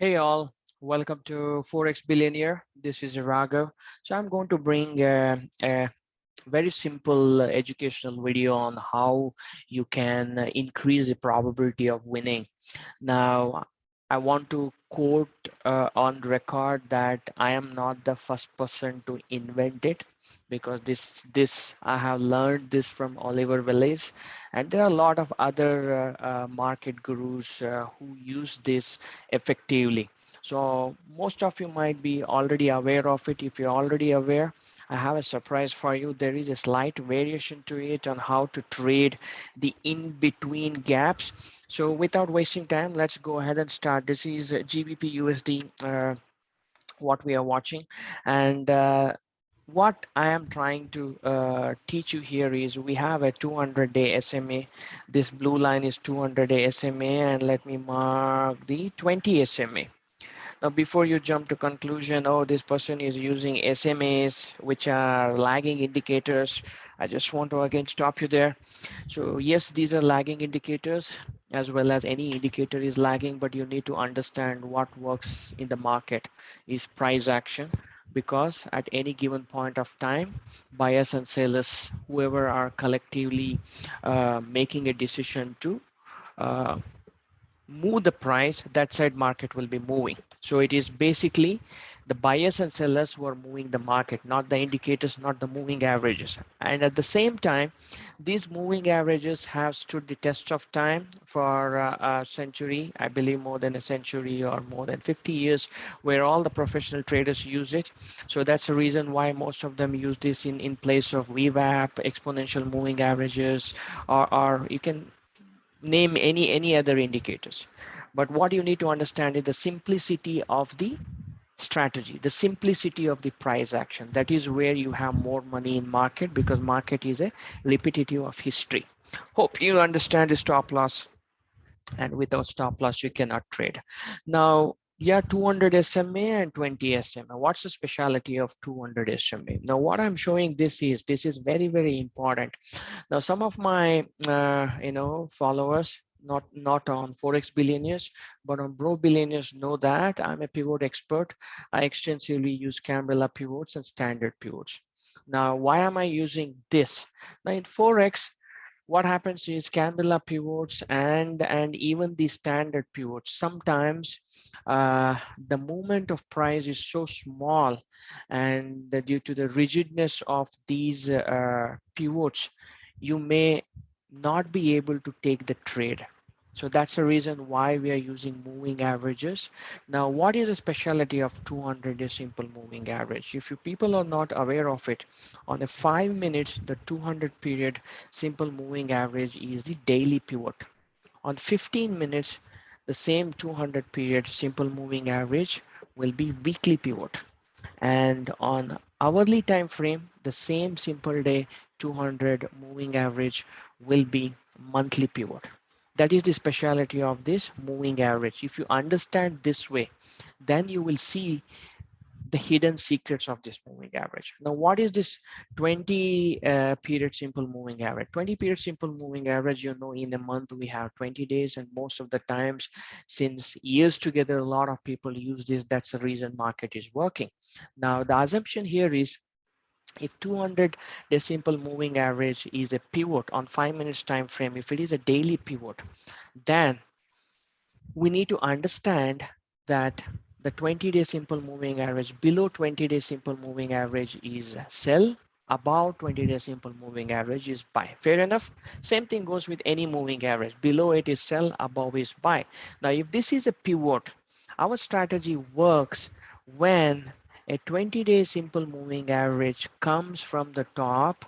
Hey all, welcome to Forex Billionaire. This is Raghav. So I'm going to bring a very simple educational video on how you can increase the probability of winning. Now, I want to quote on record that I am not the first person to invent it because this I have learned this from Oliver Velez, and there are a lot of other market gurus who use this effectively. So most of you might be already aware of it. If you're already aware, I have a surprise for you. There is a slight variation to it on how to trade the in-between gaps. So without wasting time, let's go ahead and start. This is GBP USD, what we are watching. And what I am trying to teach you here is we have a 200-day SMA. This blue line is 200-day SMA, and let me mark the 20 SMA. Now, before you jump to conclusion, oh, this person is using SMAs, which are lagging indicators, I just want to again stop you there. So yes, these are lagging indicators as well as any indicator is lagging, but you need to understand what works in the market is price action, because at any given point of time, buyers and sellers, whoever are collectively making a decision to uh, move the price, that side market will be moving. So it is basically the buyers and sellers who are moving the market, not the indicators, not the moving averages. And at the same time, these moving averages have stood the test of time for a century, I believe more than a century or more than 50 years, where all the professional traders use it. So that's the reason why most of them use this in place of VWAP, exponential moving averages, or you can name any other indicators. But what you need to understand is the simplicity of the strategy, the simplicity of the price action. That is where you have more money in market, because market is a repetitive of history. Hope you understand the stop loss, and without stop loss you cannot trade. Now, yeah, 200 SMA and 20 SMA. What's the specialty of 200 SMA? Now, what I'm showing this is very important. Now, some of my followers, not on Forex Billionaires, but on Bro Billionaires, know that I'm a pivot expert. I extensively use Canberra pivots and standard pivots. Now, why am I using this? Now, in Forex, what happens is Canberra pivots and even the standard pivots, sometimes the movement of price is so small, and due to the rigidness of these pivots, you may not be able to take the trade. So that's the reason why we are using moving averages. Now, what is the specialty of 200-day simple moving average? If you people are not aware of it, on the 5 minutes, the 200 period simple moving average is the daily pivot. On 15 minutes, the same 200 period simple moving average will be weekly pivot. And on hourly time frame, the same simple day 200 moving average will be monthly pivot. That is the specialty of this moving average. If you understand this way, then you will see the hidden secrets of this moving average. Now, what is this 20 period simple moving average? 20 period simple moving average, in a month we have 20 days, and most of the times since years together, a lot of people use this. That's the reason market is working. Now, the assumption here is, if 200 day simple moving average is a pivot on 5 minutes time frame, if it is a daily pivot, then we need to understand that the 20-day simple moving average, below 20-day simple moving average is sell, above 20-day simple moving average is buy. Fair enough? Same thing goes with any moving average. Below it is sell, above is buy. Now, if this is a pivot, our strategy works when a 20-day simple moving average comes from the top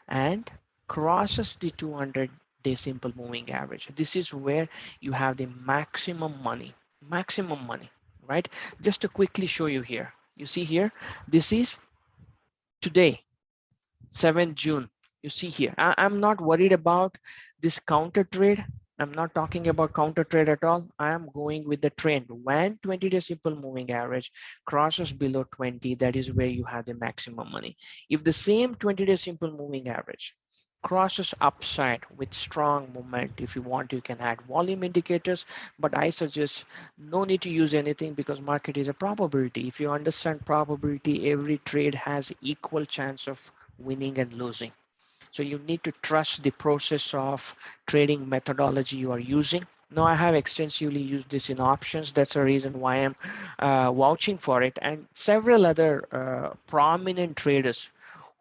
and crosses the 200-day simple moving average. This is where you have the maximum money, right? Just to quickly show you here, you see here, this is today, 7th June. You see here, I'm not worried about this counter trade. I'm not talking about counter trade at all. I am going with the trend. When 20-day simple moving average crosses below 20, that is where you have the maximum money. If the same 20-day simple moving average crosses upside with strong movement. If you want, you can add volume indicators, but I suggest no need to use anything because market is a probability. If you understand probability, every trade has equal chance of winning and losing. So you need to trust the process of trading methodology you are using. Now I have extensively used this in options. That's the reason why I'm vouching for it. And several other prominent traders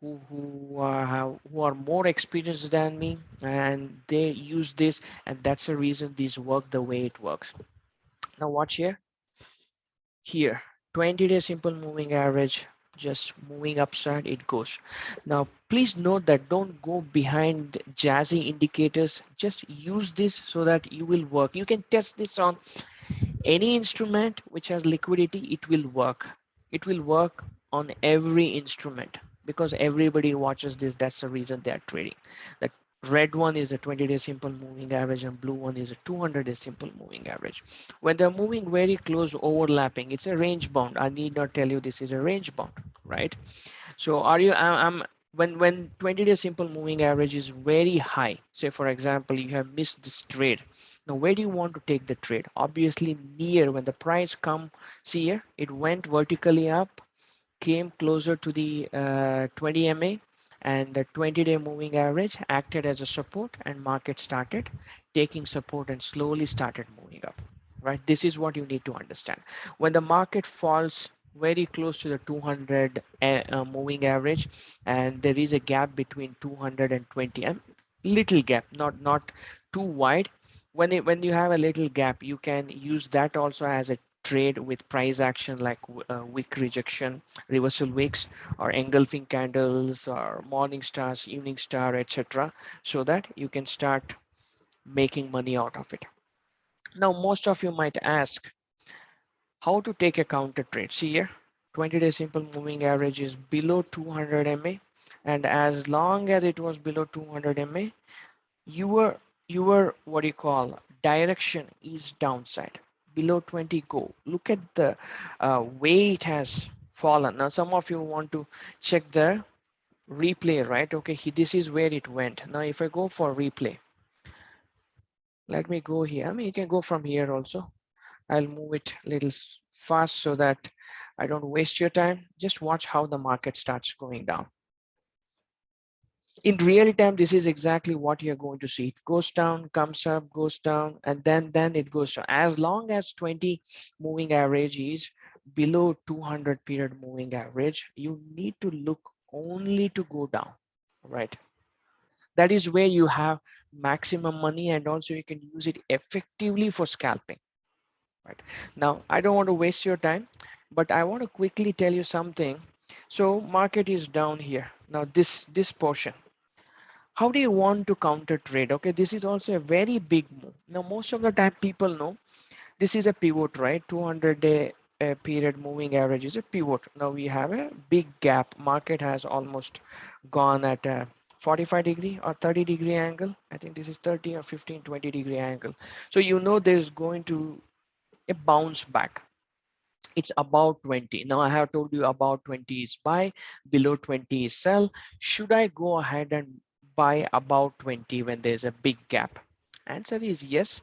who are more experienced than me, and they use this, and that's the reason these work the way it works. Now watch here. Here, 20-day simple moving average, just moving upside, it goes. Now, please note that don't go behind jazzy indicators. Just use this so that you will work. You can test this on any instrument which has liquidity. It will work. It will work on every instrument because everybody watches this. That's the reason they are trading. The red one is a 20-day simple moving average and blue one is a 200-day simple moving average. When they're moving very close overlapping, it's a range bound. I need not tell you this is a range bound, right? So are you, I'm when 20-day simple moving average is very high, say for example, you have missed this trade. Now, where do you want to take the trade? Obviously near when the price come, see here, it went vertically up, came closer to the 20 MA, and the 20-day moving average acted as a support and market started taking support and slowly started moving up, right? This is what you need to understand. When the market falls very close to the 200 moving average and there is a gap between 220 and little gap, not too wide. When you have a little gap, you can use that also as a trade with price action like wick rejection, reversal wicks, or engulfing candles, or morning stars, evening star, etc., so that you can start making money out of it. Now, most of you might ask how to take a counter trade. See here, 20-day simple moving average is below 200 MA, and as long as it was below 200 MA, your what do you call direction is downside. Below 20, go. Look at the way it has fallen. Now some of you want to check the replay, right? Okay, this is where it went. Now if I go for replay, let me go here. I mean, you can go from here also. I'll move it a little fast so that I don't waste your time. Just watch how the market starts going down. In real time, this is exactly what you're going to see. It goes down, comes up, goes down, and then it goes down. As long as 20 moving average is below 200 period moving average, you need to look only to go down, right? That is where you have maximum money, and also you can use it effectively for scalping, right? Now, I don't want to waste your time, but I want to quickly tell you something. So market is down here. Now this portion, how do you want to counter trade? Okay, this is also a very big move. Now most of the time people know this is a pivot, right? 200-day period moving average is a pivot. Now we have a big gap. Market has almost gone at a 45-degree or 30-degree angle. I think this is 30 or 15, 20-degree angle. So you know there's going to a bounce back. It's about 20. Now I have told you about 20 is buy, below 20 is sell. Should I go ahead and buy about 20 when there's a big gap? Answer is yes,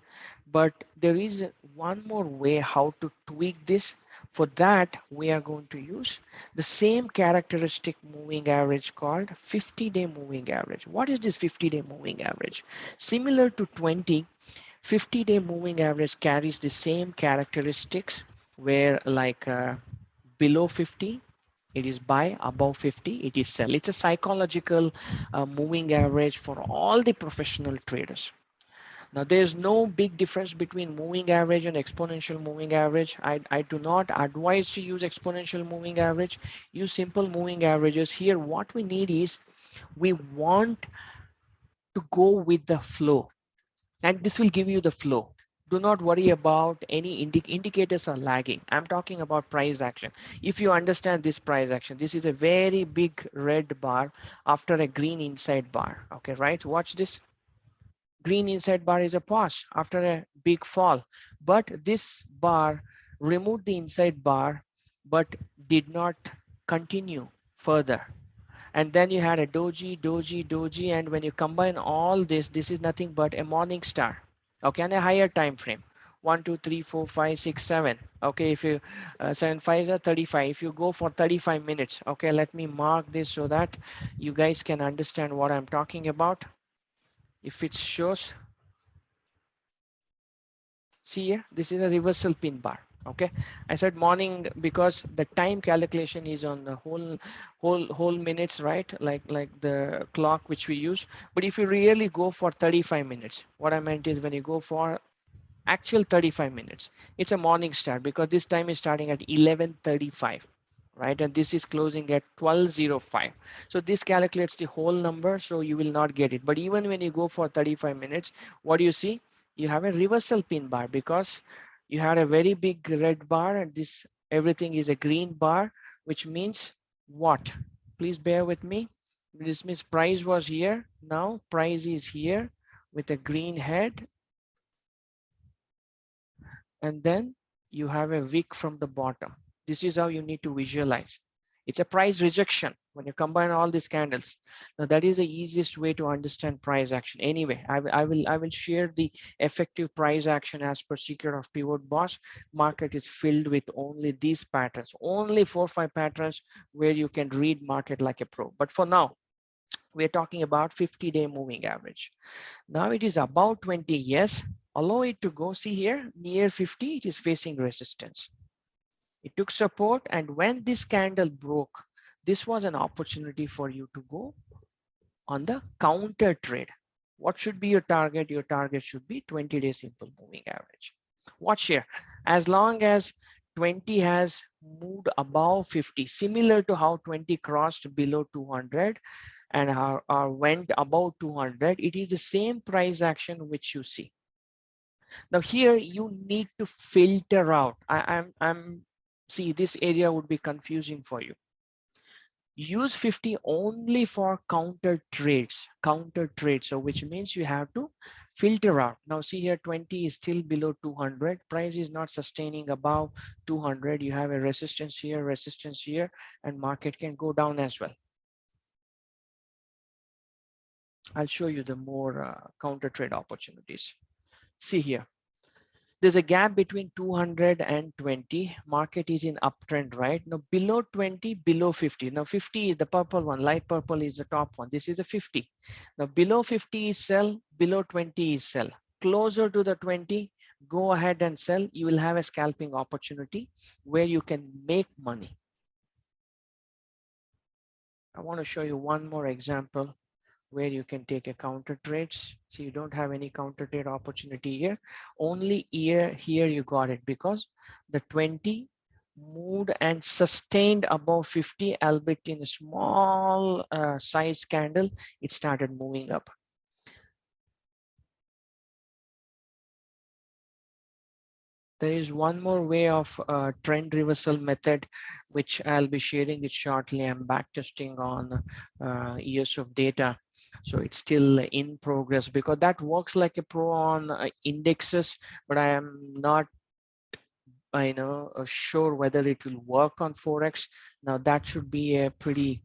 but there is one more way how to tweak this. For that, we are going to use the same characteristic moving average called 50-day moving average. What is this 50-day moving average? Similar to 20, 50-day moving average carries the same characteristics where like below 50 it is buy, above 50 it is sell. It's a psychological moving average for all the professional traders. Now there's no big difference between moving average and exponential moving average. I do not advise to use exponential moving average. Use simple moving averages. Here what we need is we want to go with the flow, and this will give you the flow. Do not worry about any indicators are lagging. I'm talking about price action. If you understand this price action, this is a very big red bar after a green inside bar. Okay, right? Watch this. Green inside bar is a pause after a big fall, but this bar removed the inside bar but did not continue further. and then you had a doji, doji, doji, and when you combine all this, this is nothing but a morning star. Okay, and a higher time frame. 1 2 3 4 5 6 7. Okay, if you 7 5 are 35. If you go for 35 minutes, okay, let me mark this so that you guys can understand what I'm talking about. If it shows, see here, this is a reversal pin bar. Okay, I said morning because the time calculation is on the whole minutes, right? Like the clock which we use. But if you really go for 35 minutes, what I meant is when you go for actual 35 minutes, it's a morning start because this time is starting at 11:35, right? And this is closing at 12:05. So this calculates the whole number, so you will not get it. But even when you go for 35 minutes, what do you see? You have a reversal pin bar because you had a very big red bar and this everything is a green bar, which means what? Please bear with me. This means price was here. Now price is here with a green head, and then you have a wick from the bottom. This is how you need to visualize. It's a price rejection when you combine all these candles. Now that is the easiest way to understand price action. Anyway, I will share the effective price action as per Secret of Pivot Boss. Market is filled with only these patterns, only 4 or 5 patterns where you can read market like a pro. But for now, we're talking about 50-day moving average. Now it is about 20. Yes, allow it to go. See here near 50, it is facing resistance. It took support, and when this candle broke, this was an opportunity for you to go on the counter trade. What should be your target? Your target should be 20-day simple moving average. Watch here. As long as 20 has moved above 50, similar to how 20 crossed below 200 and went above 200, it is the same price action which you see. Now here you need to filter out. I'm see, this area would be confusing for you. Use 50 only for counter trades, so which means you have to filter out. Now see here 20 is still below 200, price is not sustaining above 200. You have a resistance here, and market can go down as well. I'll show you the more counter trade opportunities. See here, there's a gap between 200 and 20. Market is in uptrend, right? Now below 20, below 50. Now 50 is the purple one, light purple is the top one. This is a 50. Now below 50 is sell, below 20 is sell. Closer to the 20, go ahead and sell. You will have a scalping opportunity where you can make money. I want to show you one more example where you can take a counter trades. So you don't have any counter trade opportunity here. Only here you got it because the 20 moved and sustained above 50, albeit in a small size candle, it started moving up. There is one more way of trend reversal method, which I'll be sharing it shortly. I'm back testing on years of data. So it's still in progress because that works like a pro on indexes, but I am not sure whether it will work on Forex. Now that should be a pretty,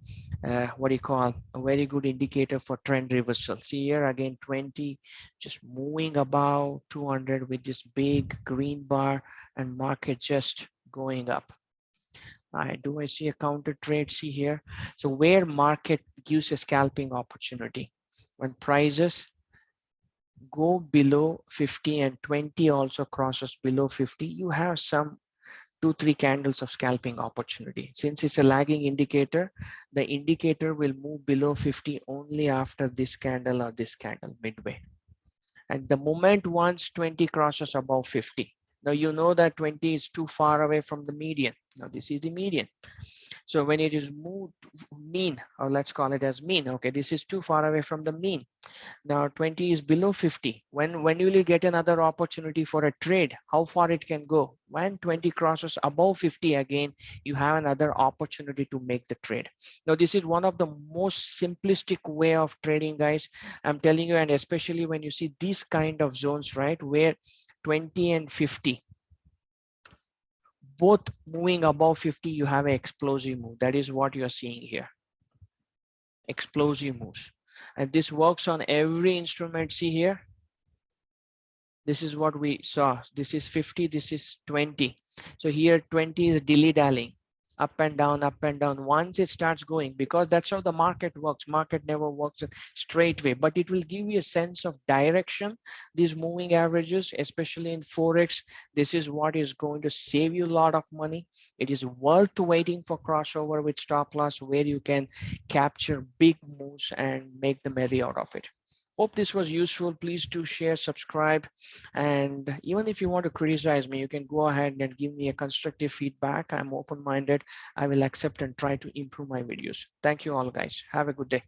what do you call, a very good indicator for trend reversal. See here again, 20 just moving above 200 with this big green bar and market just going up. I see a counter trade? See here. So where market gives a scalping opportunity when prices go below 50 and 20 also crosses below 50, you have some 2-3 candles of scalping opportunity. Since it's a lagging indicator, the indicator will move below 50 only after this candle or this candle midway. And the moment once 20 crosses above 50, now you know that 20 is too far away from the median. Now this is the median. So when it is moved mean, or let's call it as mean, okay, this is too far away from the mean. Now 20 is below 50. When will you get another opportunity for a trade? How far it can go? When 20 crosses above 50 again, you have another opportunity to make the trade. Now this is one of the most simplistic way of trading, guys. I'm telling you, and especially when you see these kind of zones, right, where 20 and 50 both moving above 50, you have an explosive move. That is what you're seeing here. explosive moves. And this works on every instrument. See here, this is what we saw. This is 50, this is 20. So here 20 is dilly-dallying, up and down, up and down. Once it starts going, because that's how the market works. Market never works in straight way, but it will give you a sense of direction. These moving averages, especially in Forex, this is what is going to save you a lot of money. It is worth waiting for crossover with stop loss, where you can capture big moves and make the merry out of it. Hope this was useful. Please do share, subscribe, and even if you want to criticize me, you can go ahead and give me a constructive feedback. I'm open-minded. I will accept and try to improve my videos. Thank you all, guys. Have a good day.